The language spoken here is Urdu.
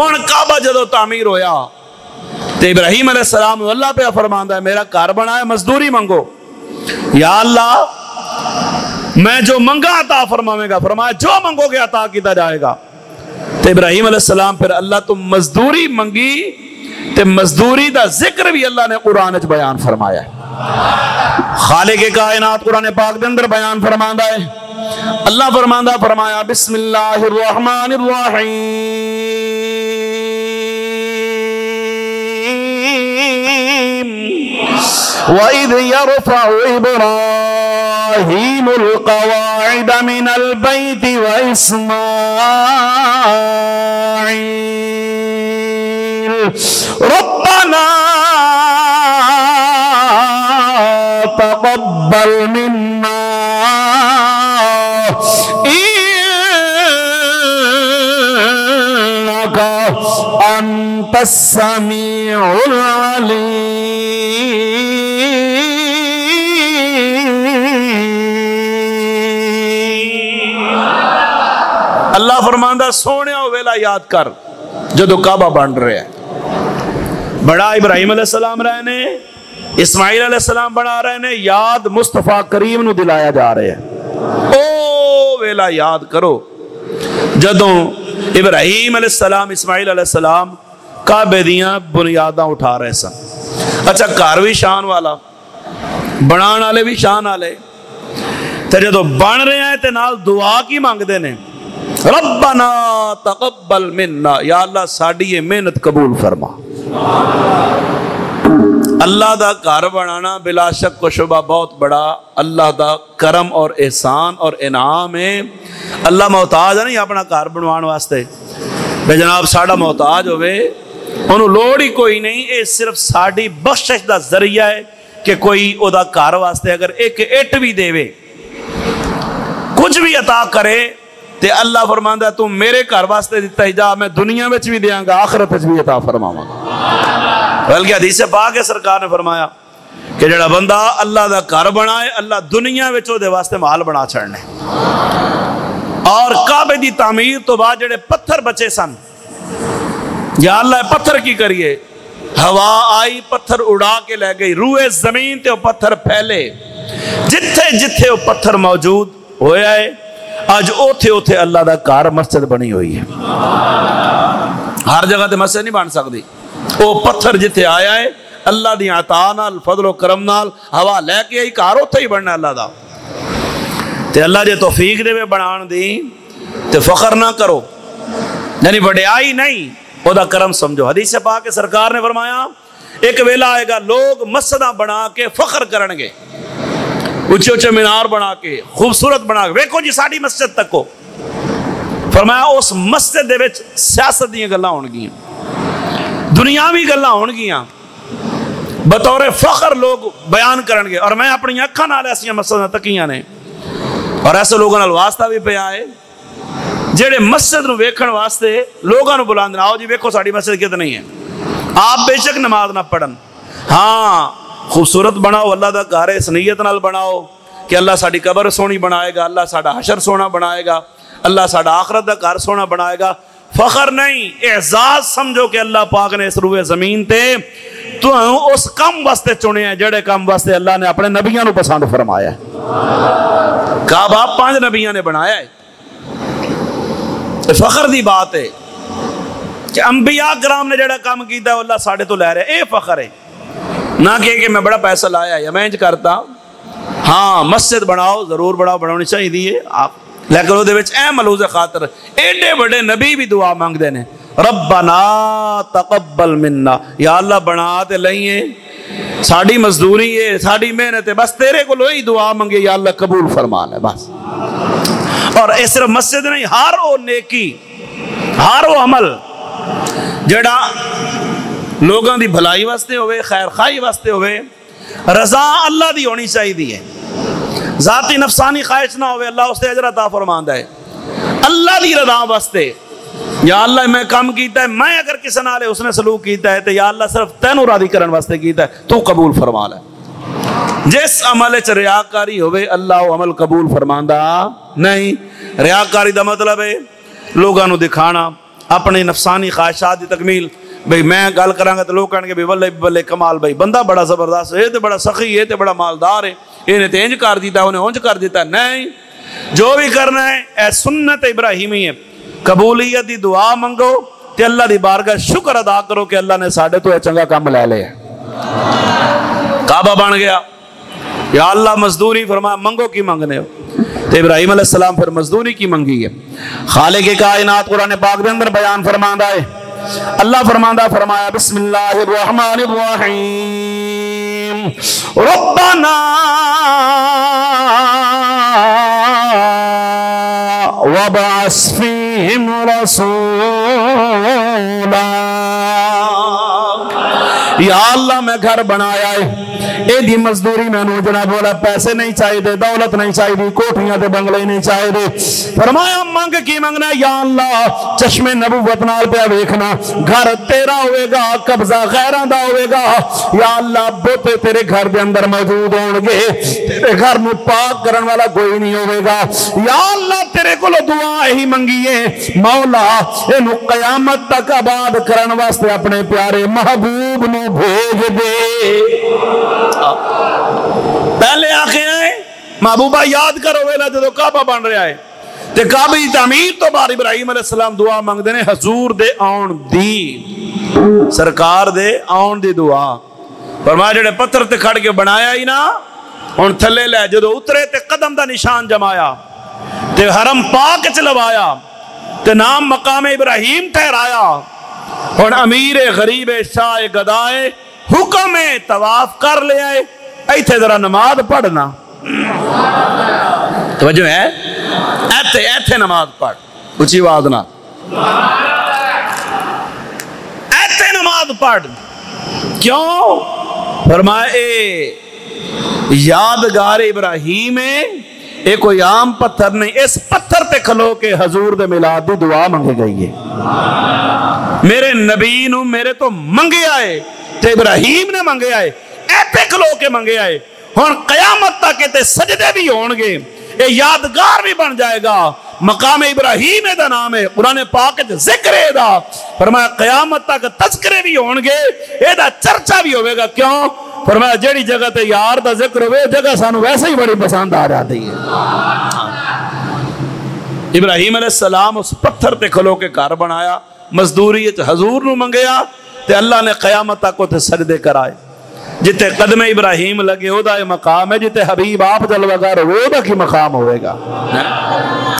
ہن کعبہ جدو تعمیر ہویا تو ابراہیم علیہ السلام اللہ پہ فرماندا ہے میرا گھر بنایا مزدوری منگو. یا اللہ میں جو منگا عطا فرماویں گا. فرمایا جو منگو گے عطا کیتا جائے گا. تو ابراہیم علیہ السلام پھر اللہ تو مزدوری منگی تے مزدوری دا ذکر بھی اللہ نے قرآن وچ بیان فرمایا ہے. خالق کائنات قرآن پاک دے اندر بیان فرماندا ہے. اللہ فرمایا بسم اللہ الرحمن الرحیم وَإِذْ يَرْفَعُ إِبْرَاهِيمُ الْقَوَاعِدَ مِنَ الْبَيْتِ وَإِسْمَاعِيلُ رَبَّنَا تَقَبَّلْ مِنَّا إِنَّكَ أَنْتَ السَّمِيعُ الْعَلِيمُ. اللہ فرماندہ سونے ویلا یاد کر جدو کعبہ بن رہے ہیں. بڑا ابراہیم علیہ السلام رہے نے, اسماعیل علیہ السلام بنا رہے نے, یاد مصطفیٰ کریم نو دلایا جا رہے ہیں. او ویلا یاد کرو جدو ابراہیم علیہ السلام اسماعیل علیہ السلام کعبے دیاں بنیاداں اٹھا رہے سن. اچھا گھر بھی شان والا, بنان والے بھی شان والے, تے جدو بن رہے ہیں تے نال دعا کی مانگدے نے ربنا تقبل منا, یا اللہ ساڈی یہ محنت قبول فرما. اللہ دا گھر بنانا بلا شک و شبہ بہت بڑا اللہ دا کرم اور احسان اور انعام ہے. اللہ محتاج ہے نہیں اپنا گھر بنوان واسطے, بے جناب ساڈا محتاج ہوئے انہوں لوڑ ہی کوئی نہیں. یہ صرف ساڈی بخشش دا ذریعہ ہے کہ کوئی او دا گھر واسطے اگر ایک اٹ بھی دے کچھ بھی عطا کرے تے اللہ فرماندا ہے تو میرے گھر واسطے دیتا ہی جا, میں دنیا میں بھی دیاں گا آخرت میں بھی عطا فرماواں گا. بلکہ حدیث پاک ہے سرکار نے فرمایا کہ جڑا بندہ اللہ دا گھر بنائے اللہ دنیا میں دے واسطے محل بنا چھڑنے. اور کعبے دی تعمیر تو بعد جڑے پتھر بچے سن, یا اللہ پتھر کی کریے, ہوا آئی پتھر اڑا کے لے گئی, روئے زمین تے وہ پتھر پھیلے, جتھے جتھے وہ پتھر موجود ہویا ہے آج اوتھے اوتھے اللہ دا گھر مسجد بنی ہوئی ہے. ہر جگہ تے مسجد نہیں بن سکتی. وہ پتھر جتھے آیا ہے اللہ دی عطا نال فضل و کرم نال ہوا لے کے آئی گھر اوتھے ہی بننا اللہ دا. تے اللہ جے توفیق دے بنان دی تے فخر نہ کرو, یعنی وڈیائی نہیں, او دا کرم سمجھو. حدیث پاک کے سرکار نے فرمایا ایک ویلا آئے گا لوگ مسجداں بنا کے فخر کرن گے, اچھے اچھے مینار بنا کے خوبصورت بنا کے ویکھو جی ساڈی مسجد تک کو. فرمایا اس مسجد دے وچ سیاست دیاں گلاں ہون گیاں, دنیاوی گلاں ہون گیاں, بطور فخر لوگ بیان کرن گے. اور میں اپنی اکھاں نال ایسیاں مسجداں تکیاں نے اور ایسے لوگوں نال واسطہ بھی پیا ہے جڑے مسجد نو ویکھن واسطے لوگاں نو بلاندے آؤ جی ویکھو ساڈی مسجد کتنی ہے. آپ بے شک نماز نہ پڑھن, ہاں خوبصورت بناؤ اللہ دا گھر اس نیت نال بناؤ کہ اللہ ساڈی قبر سونی بنائے گا, اللہ ساڈا حشر سونا بنائے گا, اللہ ساڈا آخرت دا گھر سونا بنائے گا. فخر نہیں, اعزاز سمجھو کہ اللہ پاک نے اس روئے زمین تے تو اس کم واسطے چنے ہیں جڑے کم واسطے اللہ نے اپنے نبیوں نو پسند فرمایا ہے. کعبہ 5 نبیوں نے بنایا ہے. فخر دی بات ہے کہ انبیاء کرام نے جڑا کام کیتا ہے اللہ ساڑھے تو لے رہے, اے فخر ہے. نہ کہ میں بڑا پیسہ لایا یا میں انج کرتا. ہاں مسجد بناؤ ضرور بناونی چاہیے دیئے آپ, لیکن وہ دے وچ اے ملوز خاطر ایڈے بڑے نبی بھی دعا مانگ دینے ربنا تقبل منا, یا اللہ بنا تے لئیے ساڑی مزدوری ہے ساڑی محنت ہے, بس تیرے کو لوئی دعا مانگے یا اللہ قبول فرمان ہے بس. اور اس صرف مسجد نہیں, ہر وہ نیکی ہر وہ عمل جڑا لوگاں دی بھلائی واسطے ہوئے خیر خواہی واسطے ہوئے رضا اللہ دی ہونی چاہیے دی ہے, ذاتی نفسانی خواہش نہ ہوئے, اللہ اس تے اجر عطا فرماندا ہے. اللہ دی رضا واسطے یا اللہ میں کام کیتا ہے, میں اگر کسی نال اس نے سلوک کیتا ہے تو یا اللہ صرف تینوں راضی کرن واسطے کیتا ہے تو قبول فرما لے. جس عمل وچ ریاکاری ہوئے اللہ وہ عمل قبول فرماندا نہیں. ریاکاری دا مطلب ہے لوگاں نو دکھانا, اپنی نفسانی خواہشات کی تکمیل. بھئی میں گل کراں تو لوگ کہن گے بلے بلے کمال بھائی بندہ بڑا زبردست ہے تے بڑا سخی ہے تے بڑا مالدار ہے انہیں تے انج کر دیتا انہیں اونج کر دیتا. نہیں، جو بھی کرنا ہے اے سنت ابراہیمی ہے. قبولیت دی دعا منگو تے اللہ دی بارگاہ شکر ادا کرو کہ اللہ نے ساڈے تو اے چنگا کام لے لیا. کعبہ بن گیا. یا اللہ مزدوری فرمایا منگو کی منگنے ہو. تو ابراہیم علیہ السلام پھر مزدوری کی منگی ہے. خالق کائنات قرآن پاک کے اندر بیان فرماندہ ہے. اللہ فرمایا بسم اللہ الرحمن الرحیم ربنا وابعث فیہم رسولا. یا اللہ میں گھر بنایا ہے اے دی مزدوری میں نو جناب بولا پیسے نہیں چاہیے دے دولت نہیں چاہیے دی کوٹھیاں دے بنگلے نہیں چاہیے دے. فرمایا منگ کی منگنا یا اللہ چشم نبوت نال پہ ویکھنا گھر تیرا ہوئے گا قبضہ غیران دا ہوئے گا. یا اللہ بوتے تیرے گھر دے اندر موجود ہوں گے تیرے گھر میں پاک کرن والا کوئی نہیں ہوئے گا. یا اللہ تیرے کو لو دعا ہی منگیے مولا انہوں قیامت تک آباد کرن واسطے اپنے پیارے محبوب نو بھیج دے. پہلے آخے ہیں محبوبہ یاد کرو ویلا جدو کعبہ بن رہا ہے تے کعبہ دی تعمیر تو بار ابراہیم علیہ السلام دعا مانگ دینے حضور دے آن دی سرکار دے آن دی دعا. فرمایا جڑے پتھر تے کھڑ کے بنایا ہی نا ان تھلے لے جدو اترے تے قدم دا نشان جمایا تے حرم پاک چلوایا تے نام مقام ابراہیم ٹھہرایا. اور امیر غریب شاہ گدائے حکم طواف کر لے آئے ایتھے ذرا نماز پڑھنا. توجہ ہے ایتھے نماز پڑھ اچھی آواز نہ ایتھے نماز پڑھ. کیوں؟ فرمایا اے یادگار ابراہیم ہے اے کوئی عام پتھر نہیں. اس پتھر تے کھلو کے حضور دے میلاد دی دعا منگی گئی ہے. میرے نبی نو میرے تو منگے آئے تے ابراہیم نے منگے آئے ایتے کھلو کے منگے آئے. ہون قیامت تک تے سجدے بھی ہونگے اے یادگار بھی بن جائے گا. مقام ابراہیم دا نام ہے قرآن پاک ذکر ہے دا. فرمایا قیامت تک تذکرے بھی ہونگے اے دا چرچا بھی ہوئے گا. کیوں؟ فرمایا جیڑی جگہ تے یار دا ذکر ہوئے جگہ سانو ویسے ہی بڑی پسند آ جاتی ہے. ابراہیم علیہ السلام اس پتھر تے کھلو کے گھر بنایا مزدوری حضور نو منگیا تے اللہ نے قیامت تک تے سجدے کرائے. جتے قدم ابراہیم لگے او دا مقام ہے جتے حبیب آپ جلوہ گار وہ دا کی مقام ہوئے گا.